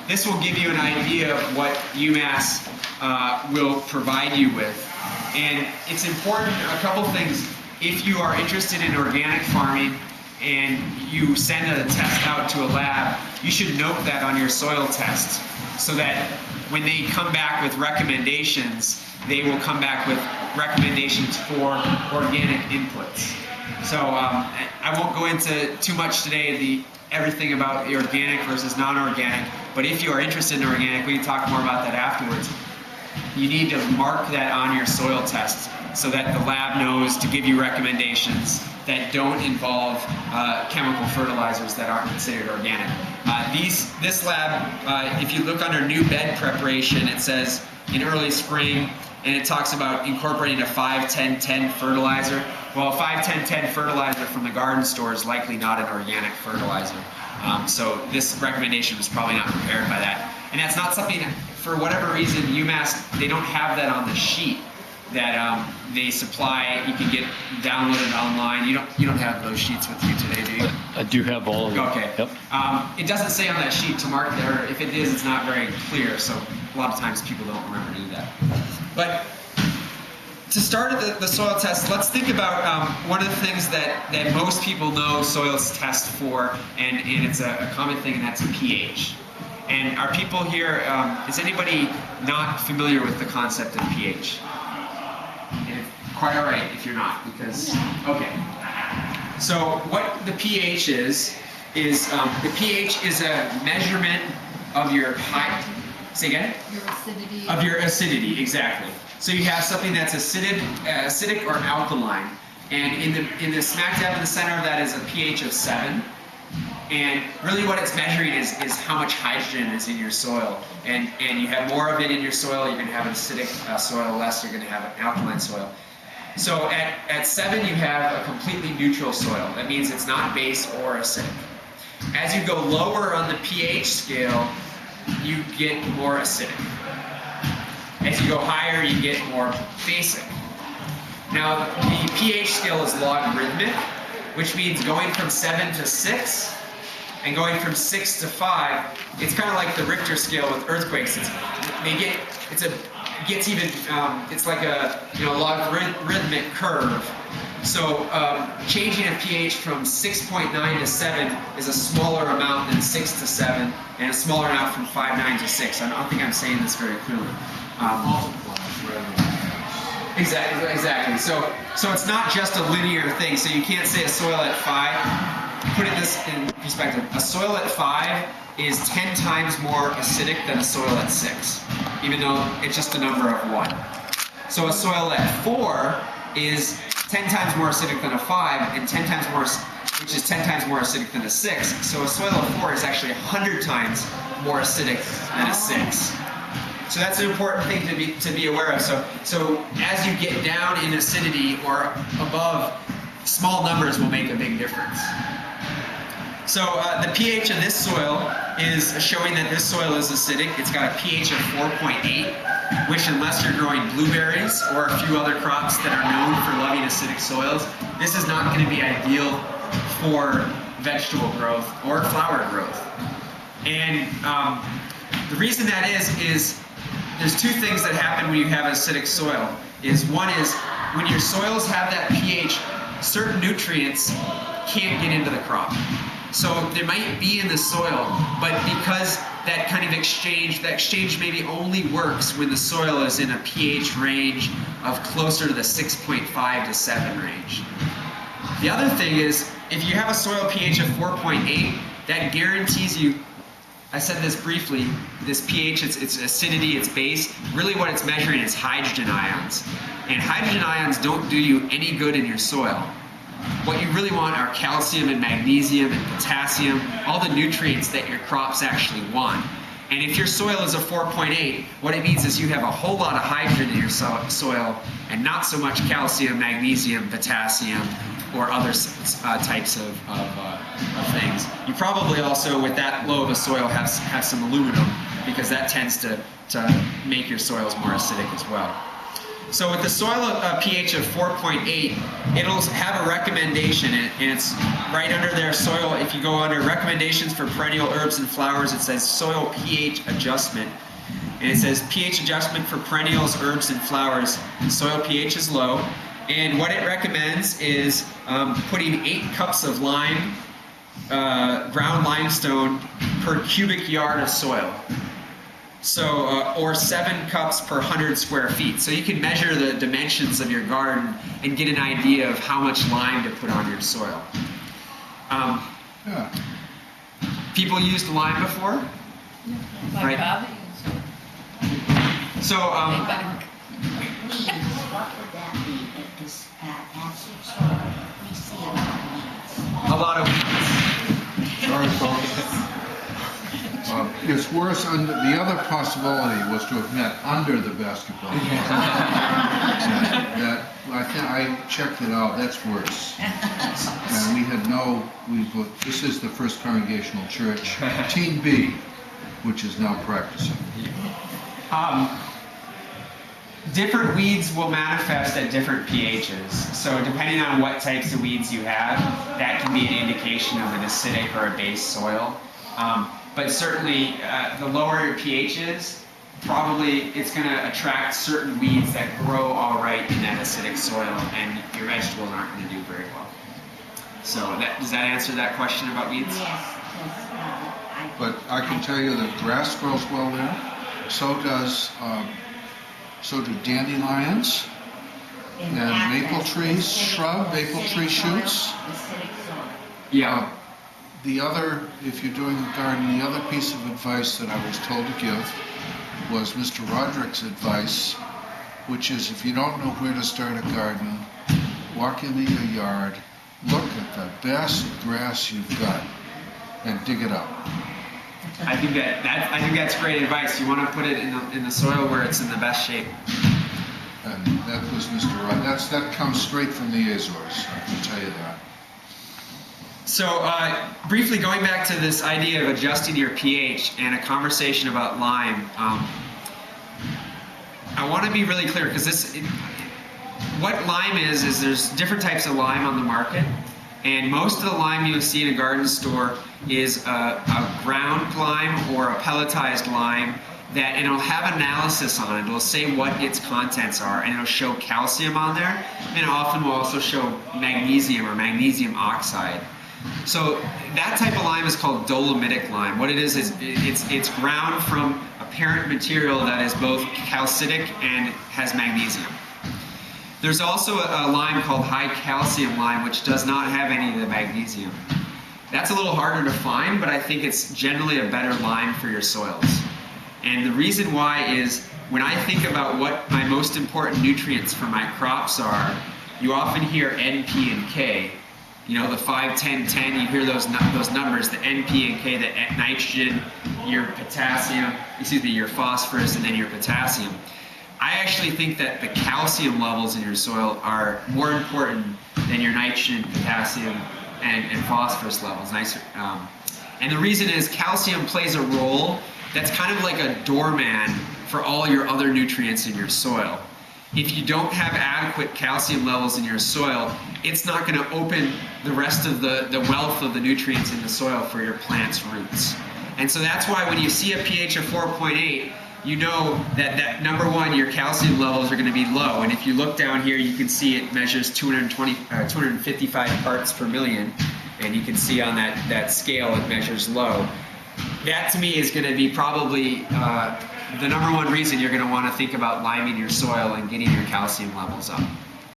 this will give you an idea of what UMass will provide you with. And it's important, a couple things, if you are interested in organic farming and you send a test out to a lab, you should note that on your soil test so that when they come back with recommendations, they will come back with recommendations for organic inputs. So I won't go into too much today, everything about the organic versus non-organic, but if you are interested in organic, we can talk more about that afterwards. You need to mark that on your soil test so that the lab knows to give you recommendations that don't involve chemical fertilizers that aren't considered organic. This lab, if you look under new bed preparation, it says in early spring, and it talks about incorporating a 5-10-10 fertilizer. Well, a 5-10-10 fertilizer from the garden store is likely not an organic fertilizer. So this recommendation was probably not prepared by that. And that's not something, for whatever reason, UMass, they don't have that on the sheet that they supply. You can get downloaded online. You don't have those sheets with you today, do you? I do have all of them. Okay. Yep. It doesn't say on that sheet to mark there. If it is, it's not very clear. So a lot of times people don't remember to do that. But to start the soil test, let's think about one of the things that most people know soils test for, and it's a common thing, and that's pH. And are people here, is anybody not familiar with the concept of pH? And quite all right if you're not, because, okay. So what the pH is the pH is a measurement of your height. Say again? Your acidity. Of your acidity, exactly. So you have something that's acidic or alkaline, and in the smack dab in the center of that is a pH of 7. And really what it's measuring is how much hydrogen is in your soil. And you have more of it in your soil, you're going to have an acidic soil, less you're going to have an alkaline soil. So at 7 you have a completely neutral soil. That means it's not base or acidic. As you go lower on the pH scale, you get more acidic. As you go higher, you get more basic. Now, the pH scale is logarithmic, which means going from 7 to 6 and going from 6 to 5, it's kind of like the Richter scale with earthquakes. It's like a logarithmic curve. So changing a pH from 6.9 to 7 is a smaller amount than 6 to 7, and a smaller amount from 5.9 to 6. I don't think I'm saying this very clearly. Exactly. So it's not just a linear thing. So you can't say a soil at 5. Putting this in perspective, a soil at 5 is 10 times more acidic than a soil at 6, even though it's just a number of 1. So a soil at 4 is 10 times more acidic than a 5, and 10 times more, which is 10 times more acidic than a 6. So a soil at 4 is actually 100 times more acidic than a 6. So that's an important thing to be aware of. So as you get down in acidity or above, small numbers will make a big difference. So the pH of this soil is showing that this soil is acidic. It's got a pH of 4.8, which unless you're growing blueberries or a few other crops that are known for loving acidic soils, this is not going to be ideal for vegetable growth or flower growth. And the reason that is there's two things that happen when you have acidic soil. One is when your soils have that pH, certain nutrients can't get into the crop. So they might be in the soil, but because that kind of exchange maybe only works when the soil is in a pH range of closer to the 6.5 to 7 range. The other thing is, if you have a soil pH of 4.8, that guarantees you, I said this briefly, this pH, it's acidity, it's base, really what it's measuring is hydrogen ions. And hydrogen ions don't do you any good in your soil. What you really want are calcium and magnesium and potassium, all the nutrients that your crops actually want. And if your soil is a 4.8, what it means is you have a whole lot of hydrogen in your soil and not so much calcium, magnesium, potassium, or other types of things. You probably also, with that low of a soil, have some aluminum, because that tends to make your soils more acidic as well. So with the soil pH of 4.8, it'll have a recommendation, and it's right under their soil. If you go under recommendations for perennial herbs and flowers, it says soil pH adjustment. And it says pH adjustment for perennials, herbs, and flowers. Soil pH is low. And what it recommends is putting 8 cups of lime, ground limestone, per cubic yard of soil. So, or 7 cups per 100 square feet. So you can measure the dimensions of your garden and get an idea of how much lime to put on your soil. Yeah. People used lime before? My Right. father So, used it. What would that be if this acid soil, we see a lot of weeds? a lot of Sorry, folks. It's worse under, the other possibility was to have met under the basketball court. That, I checked it out, that's worse. And we had this is the First Congregational Church, Team B, which is now practicing. different weeds will manifest at different pHs. So depending on what types of weeds you have, that can be an indication of an acidic or a base soil. But certainly, the lower your pH is, probably it's going to attract certain weeds that grow all right in that acidic soil, and your vegetables aren't going to do very well. So does that answer that question about weeds? Yes, But I can tell you that grass grows well there. So do dandelions and maple trees, maple tree shoots. acidic soil. Yeah. The other, if you're doing a garden, the other piece of advice that I was told to give was Mr. Roderick's advice, which is if you don't know where to start a garden, walk into your yard, look at the best grass you've got, and dig it up. I think that's great advice. You want to put it in the soil where it's in the best shape. And that was Mr. Roderick. That comes straight from the Azores, I can tell you that. So briefly going back to this idea of adjusting your pH and a conversation about lime, I want to be really clear because what lime is there's different types of lime on the market, and most of the lime you'll see in a garden store is a ground lime or a pelletized lime and it'll have analysis on it. It'll say what its contents are, and it'll show calcium on there, and it often will also show magnesium or magnesium oxide. So that type of lime is called dolomitic lime. What it is it's ground from a parent material that is both calcitic and has magnesium. There's also a lime called high calcium lime, which does not have any of the magnesium. That's a little harder to find, but I think it's generally a better lime for your soils. And the reason why is when I think about what my most important nutrients for my crops are, you often hear N, P, and K. You know, the 5, 10, 10, you hear those numbers, the N, P, and K, the nitrogen, your your phosphorus, and then your potassium. I actually think that the calcium levels in your soil are more important than your nitrogen, potassium, and phosphorus levels. And the reason is calcium plays a role that's kind of like a doorman for all your other nutrients in your soil. If you don't have adequate calcium levels in your soil, it's not going to open the rest of the wealth of the nutrients in the soil for your plant's roots. And so that's why when you see a pH of 4.8, you know that number one, your calcium levels are going to be low. And if you look down here, you can see it measures 255 parts per million. And you can see on that scale, it measures low. That to me is going to be probably the number one reason you're going to want to think about liming your soil and getting your calcium levels up.